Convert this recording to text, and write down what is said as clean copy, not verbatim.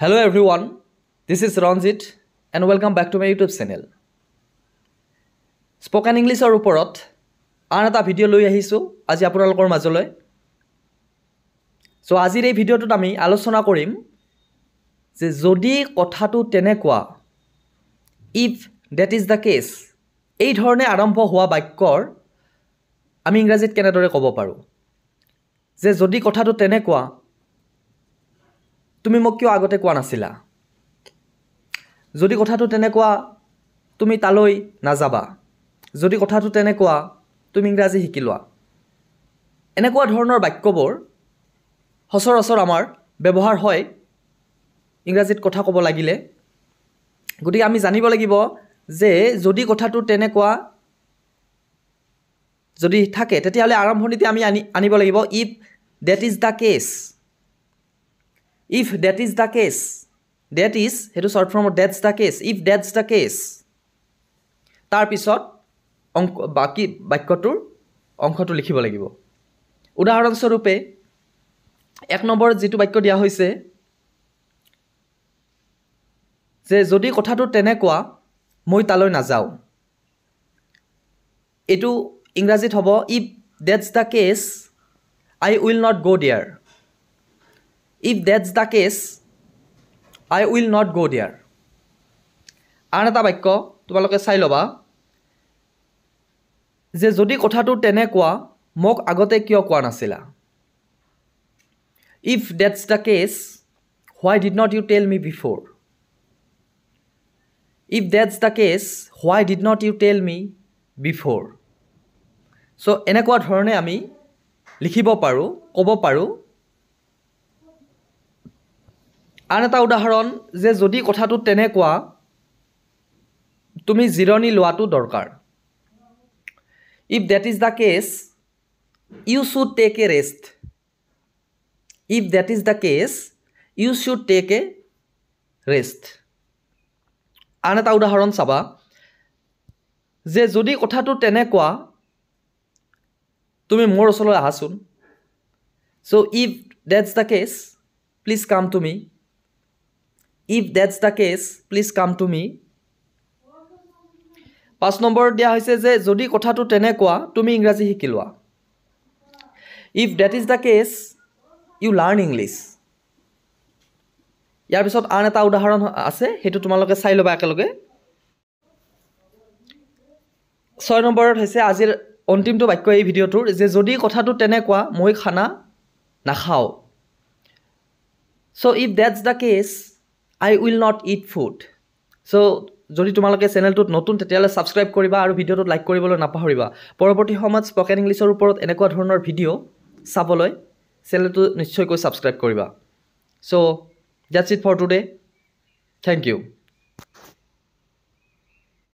Hello everyone, this is Ranjit and welcome back to my YouTube channel. Spoken English or oporot an eta video loi ahisu aji apnalokor majoloi. So azir ei video tut ami alochona korim je jodi kothatu tenekwa if that is the case ei dhorone arambho howa bakkor ami ingrazit kenadore kobo paru je jodi kothatu tenekwa তুমি মোক কিয় আগতে কোৱা নাছিলা যদি কথাটো তেনেকুৱা তুমি তালৈ নাযাবা যদি কথাটো তেনেকুৱা তুমি ইংৰাজী শিকিলোৱা এনেকুৱা ধৰণৰ বাক্যবোৰ হসৰসৰ আমাৰ ব্যৱহাৰ হয় ইংৰাজীত কথা ক'ব লাগিলে গতিকে আমি জানিব লাগিব যে যদি কথাটো তেনেকুৱা যদি থাকে তেতিয়াহলে আৰম্ভণিতে আমি আনিব লাগিব if that is the case. If that is the case, that is, hetu short form of that's the case. If that's the case, tar pisot baki bakyotur onkhotu likhibo lagibo. Udaharon sorupe ek number jitu bakyo dia hoise je jodi kothatu tenekwa moi taloi najao. Etu ingrazit hobo if that's the case, I will not go there. If that's the case, I will not go there. Anata bakyo tumaloke sai loba je jodi kothatu tenekwa mok agote kiyo koa nasila. If that's the case, why did not you tell me before? If that's the case, why did not you tell me before? So enekwa dhorone ami likhibo paru, kobo paru. আন এটা উদাহৰণ যে যদি কথাটো তেনেকুৱা তুমি জিৰণি লোৱাটো দৰকাৰ if that is the case you should take a rest if that is the case you should take a rest আন এটা উদাহৰণ চাবা যে যদি কথাটো তেনেকুৱা তুমি মোৰ ওচৰলৈ আহাচোন so if that's the case please come to me. If that's the case, please come to me. 5 number দিয়া হৈছে যে যদি কথাটো তেনেকুৱা তুমি ইংৰাজী শিকিলোৱা If that is the case, you learn English. ইয়াৰ পিছত আন এটা উদাহৰণ আছে হেতু তোমালোকে চাই লবা একেলগে 6 নম্বৰত হৈছে আজিৰ অন্তিমটো বাক্য এই ভিডিওটোৰ যে যদি কথাটো তেনেকুৱা মই খানা নাখাও So if that's the case, I will not eat food. So যদি তোমালোকে চেনেলটোত নতুন তেতিয়ালে সাবস্ক্ৰাইব কৰিবা আৰু ভিডিওটো লাইক কৰিবলৈ নাপাহৰিবা পৰৱৰ্তী সময়ত স্পকেন ইংলিছৰ ওপৰত এনেকুৱা ধৰণৰ ভিডিও চাবলৈ চেনেলটো নিশ্চয়কৈ সাবস্ক্ৰাইব কৰিবা So that's it for today. Thank you.